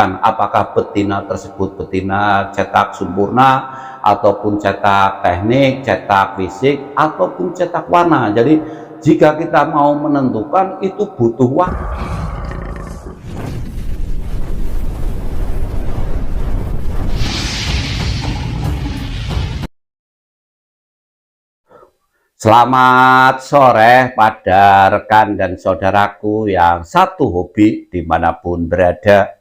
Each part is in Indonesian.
menentukan apakah betina tersebut betina cetak sempurna ataupun cetak teknik, cetak fisik ataupun cetak warna. Jadi jika kita mau menentukan itu butuh waktu. Selamat sore pada rekan dan saudaraku yang satu hobi dimanapun berada.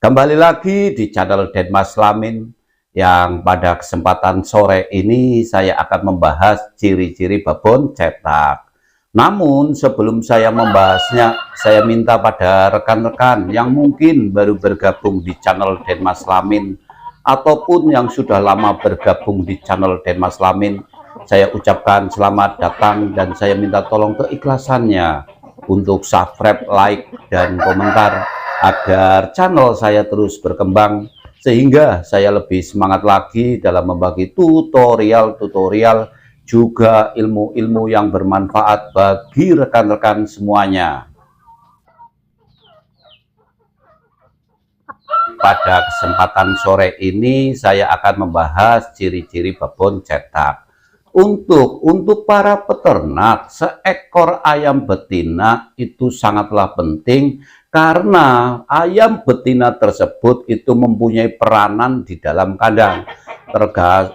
Kembali lagi di channel Denmas Lamin yang pada kesempatan sore ini saya akan membahas ciri-ciri babon cetak. Namun sebelum saya membahasnya, saya minta pada rekan-rekan yang mungkin baru bergabung di channel Denmas Lamin ataupun yang sudah lama bergabung di channel Denmas Lamin, saya ucapkan selamat datang dan saya minta tolong keikhlasannya untuk subscribe, like, dan komentar agar channel saya terus berkembang sehingga saya lebih semangat lagi dalam membagi tutorial-tutorial juga ilmu-ilmu yang bermanfaat bagi rekan-rekan semuanya. Pada kesempatan sore ini saya akan membahas ciri-ciri babon cetak. Untuk para peternak, seekor ayam betina itu sangatlah penting karena ayam betina tersebut itu mempunyai peranan di dalam kandang,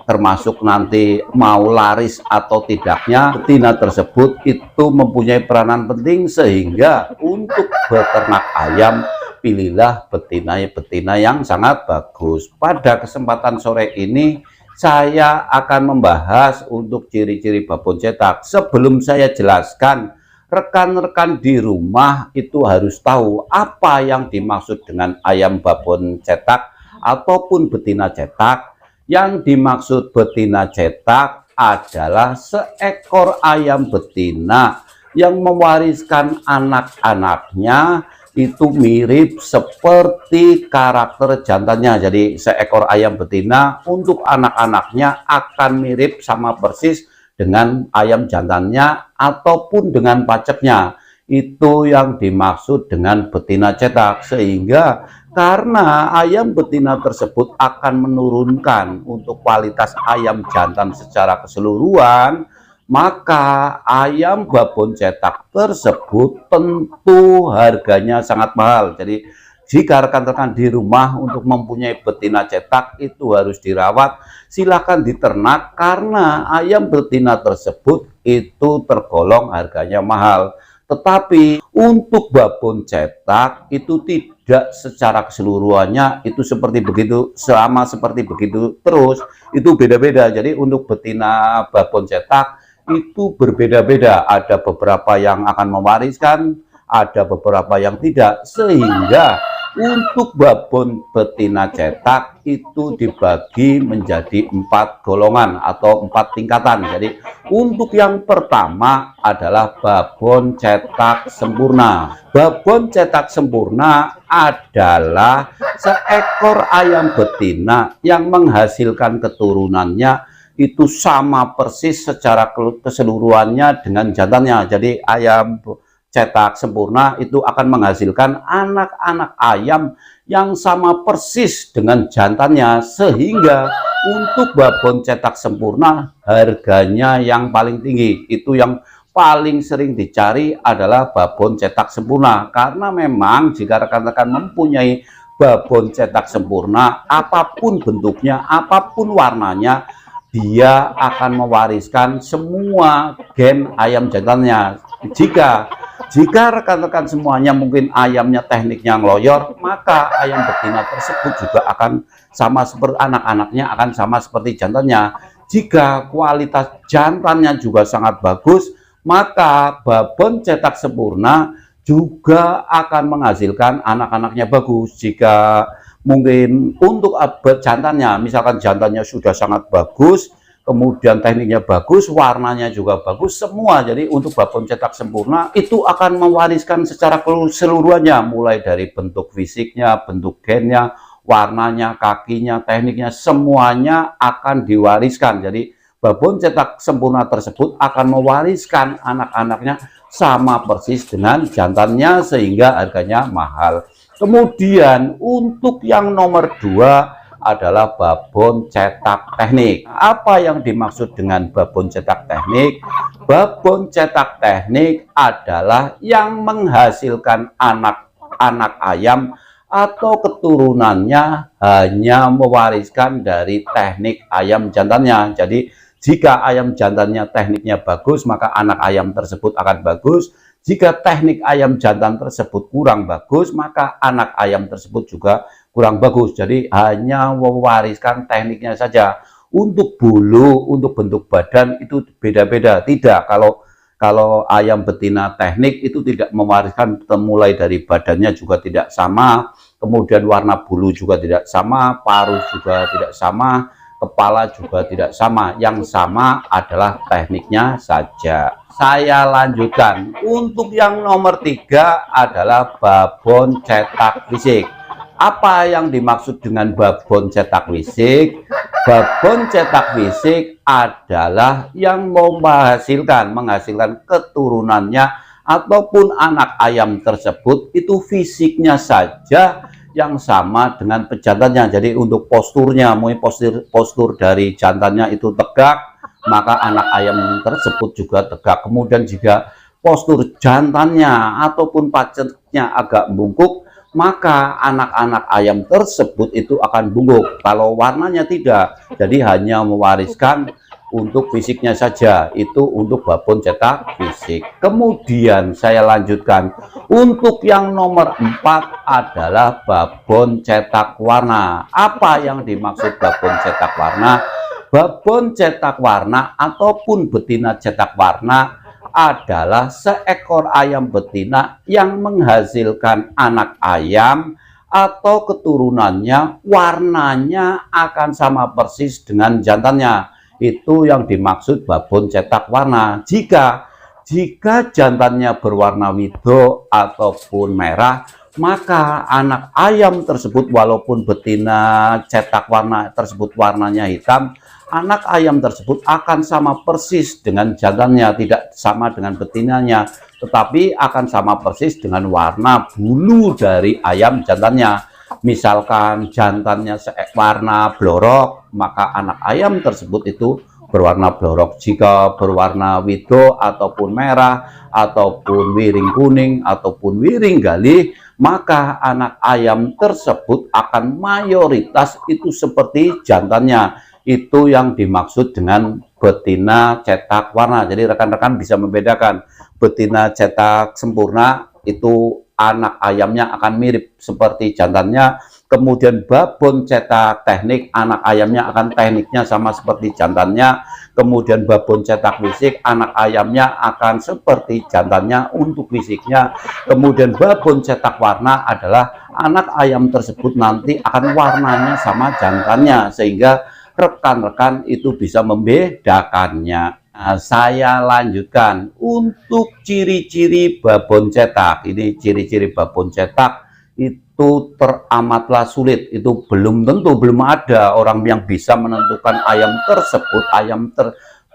termasuk nanti mau laris atau tidaknya betina tersebut itu mempunyai peranan penting, sehingga untuk beternak ayam pilihlah betina yang sangat bagus. Pada kesempatan sore ini saya akan membahas untuk ciri-ciri babon cetak. Sebelum saya jelaskan, rekan-rekan di rumah itu harus tahu apa yang dimaksud dengan ayam babon cetak ataupun betina cetak. Yang dimaksud betina cetak adalah seekor ayam betina yang mewariskan anak-anaknya itu mirip seperti karakter jantannya. Jadi seekor ayam betina untuk anak-anaknya akan mirip sama persis dengan ayam jantannya ataupun dengan paceknya. Itu yang dimaksud dengan betina cetak, sehingga karena ayam betina tersebut akan menurunkan untuk kualitas ayam jantan secara keseluruhan, maka ayam babon cetak tersebut tentu harganya sangat mahal. Jadi jika rekan-rekan di rumah untuk mempunyai betina cetak itu harus dirawat, silahkan diternak karena ayam betina tersebut itu tergolong harganya mahal. Tetapi untuk babon cetak itu tidak secara keseluruhannya itu seperti begitu, selama seperti begitu terus itu beda-beda. Jadi untuk betina babon cetak itu berbeda-beda, ada beberapa yang akan mewariskan, ada beberapa yang tidak, sehingga untuk babon betina cetak itu dibagi menjadi 4 golongan atau 4 tingkatan. Jadi untuk yang pertama adalah babon cetak sempurna. Babon cetak sempurna adalah seekor ayam betina yang menghasilkan keturunannya itu sama persis secara keseluruhannya dengan jantannya. Jadi ayam cetak sempurna itu akan menghasilkan anak-anak ayam yang sama persis dengan jantannya, sehingga untuk babon cetak sempurna harganya yang paling tinggi. Itu yang paling sering dicari adalah babon cetak sempurna, karena memang jika rekan-rekan mempunyai babon cetak sempurna, apapun bentuknya, apapun warnanya, dia akan mewariskan semua gen ayam jantannya. Jika rekan-rekan semuanya mungkin ayamnya tekniknya ngeloyor, maka ayam betina tersebut juga akan sama seperti anak-anaknya, akan sama seperti jantannya. Jika kualitas jantannya juga sangat bagus, maka babon cetak sempurna juga akan menghasilkan anak-anaknya bagus. Jika mungkin untuk jantannya, misalkan jantannya sudah sangat bagus, kemudian tekniknya bagus, warnanya juga bagus, semua. Jadi untuk babon cetak sempurna itu akan mewariskan secara keseluruhannya, mulai dari bentuk fisiknya, bentuk gennya, warnanya, kakinya, tekniknya, semuanya akan diwariskan. Jadi babon cetak sempurna tersebut akan mewariskan anak-anaknya sama persis dengan jantannya, sehingga harganya mahal. Kemudian untuk yang nomor 2 adalah babon cetak teknik. Apa yang dimaksud dengan babon cetak teknik? Babon cetak teknik adalah yang menghasilkan anak ayam atau keturunannya hanya mewariskan dari teknik ayam jantannya. Jadi jika ayam jantannya tekniknya bagus, maka anak ayam tersebut akan bagus. Jika teknik ayam jantan tersebut kurang bagus, maka anak ayam tersebut juga kurang bagus. Jadi hanya mewariskan tekniknya saja. Untuk bulu, untuk bentuk badan itu beda-beda. Tidak, kalau ayam betina teknik itu tidak mewariskan, mulai dari badannya juga tidak sama, kemudian warna bulu juga tidak sama, paruh juga tidak sama, kepala juga tidak sama. Yang sama adalah tekniknya saja. Saya lanjutkan. Untuk yang nomor 3 adalah babon cetak fisik. Apa yang dimaksud dengan babon cetak fisik? Babon cetak fisik adalah yang menghasilkan keturunannya ataupun anak ayam tersebut itu fisiknya saja yang sama dengan pejantannya. Jadi untuk posturnya, postur dari jantannya itu tegak, maka anak ayam tersebut juga tegak. Kemudian jika postur jantannya ataupun pacetnya agak bungkuk, maka anak-anak ayam tersebut itu akan bungkuk. Kalau warnanya tidak, jadi hanya mewariskan untuk fisiknya saja. Itu untuk babon cetak fisik. Kemudian saya lanjutkan. Untuk yang nomor 4 adalah babon cetak warna. Apa yang dimaksud babon cetak warna? Babon cetak warna ataupun betina cetak warna adalah seekor ayam betina yang menghasilkan anak ayam atau keturunannya warnanya akan sama persis dengan jantannya. Itu yang dimaksud babon cetak warna. Jika jantannya berwarna wido ataupun merah, maka anak ayam tersebut walaupun betina cetak warna tersebut warnanya hitam, anak ayam tersebut akan sama persis dengan jantannya, tidak sama dengan betinanya, tetapi akan sama persis dengan warna bulu dari ayam jantannya. Misalkan jantannya warna blorok, maka anak ayam tersebut itu berwarna blorok. Jika berwarna wido ataupun merah ataupun wiring kuning ataupun wiring galih, maka anak ayam tersebut akan mayoritas itu seperti jantannya. Itu yang dimaksud dengan betina cetak warna. Jadi rekan-rekan bisa membedakan. Betina cetak sempurna itu anak ayamnya akan mirip seperti jantannya. Kemudian babon cetak teknik, anak ayamnya akan tekniknya sama seperti jantannya. Kemudian babon cetak fisik, anak ayamnya akan seperti jantannya untuk fisiknya. Kemudian babon cetak warna adalah anak ayam tersebut nanti akan warnanya sama jantannya, sehingga rekan-rekan itu bisa membedakannya. Nah, saya lanjutkan untuk ciri-ciri babon cetak. Ini ciri-ciri babon cetak itu teramatlah sulit. Itu belum ada orang yang bisa menentukan ayam tersebut,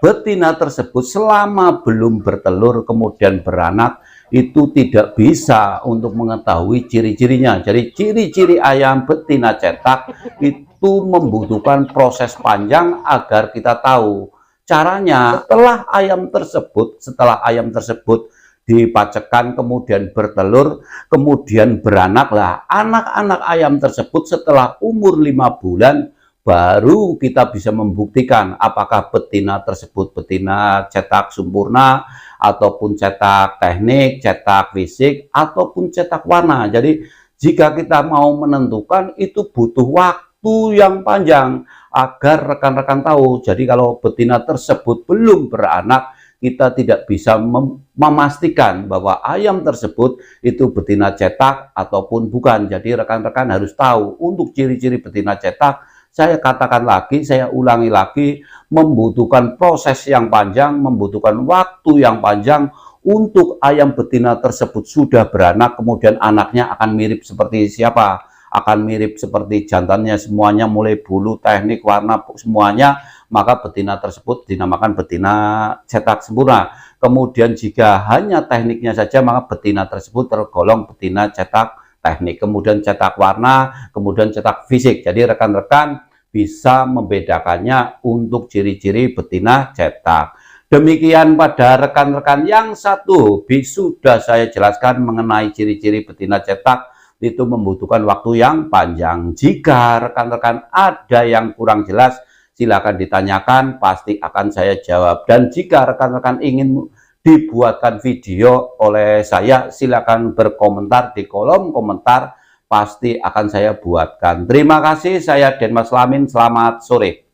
betina tersebut selama belum bertelur kemudian beranak, itu tidak bisa untuk mengetahui ciri-cirinya. Jadi ciri-ciri ayam betina cetak itu membutuhkan proses panjang agar kita tahu. Caranya setelah ayam tersebut dipacekkan kemudian bertelur kemudian beranak, lah anak-anak ayam tersebut setelah umur 5 bulan baru kita bisa membuktikan apakah betina tersebut betina cetak sempurna ataupun cetak teknik, cetak fisik ataupun cetak warna. Jadi jika kita mau menentukan itu butuh waktu yang panjang agar rekan-rekan tahu. Jadi kalau betina tersebut belum beranak, kita tidak bisa memastikan bahwa ayam tersebut itu betina cetak ataupun bukan. Jadi rekan-rekan harus tahu untuk ciri-ciri betina cetak. Saya katakan lagi, saya ulangi lagi, membutuhkan proses yang panjang, membutuhkan waktu yang panjang untuk ayam betina tersebut sudah beranak, kemudian anaknya akan mirip seperti siapa? Akan mirip seperti jantannya semuanya, mulai bulu, teknik, warna, semuanya, maka betina tersebut dinamakan betina cetak sempurna. Kemudian jika hanya tekniknya saja, maka betina tersebut tergolong betina cetak teknik, kemudian cetak warna, kemudian cetak fisik. Jadi rekan-rekan bisa membedakannya untuk ciri-ciri betina cetak. Demikian pada rekan-rekan yang satu, sudah saya jelaskan mengenai ciri-ciri betina cetak, itu membutuhkan waktu yang panjang. Jika rekan-rekan ada yang kurang jelas, silakan ditanyakan, pasti akan saya jawab. Dan jika rekan-rekan ingin dibuatkan video oleh saya, silakan berkomentar di kolom komentar, pasti akan saya buatkan. Terima kasih, saya Denmas Lamin, selamat sore.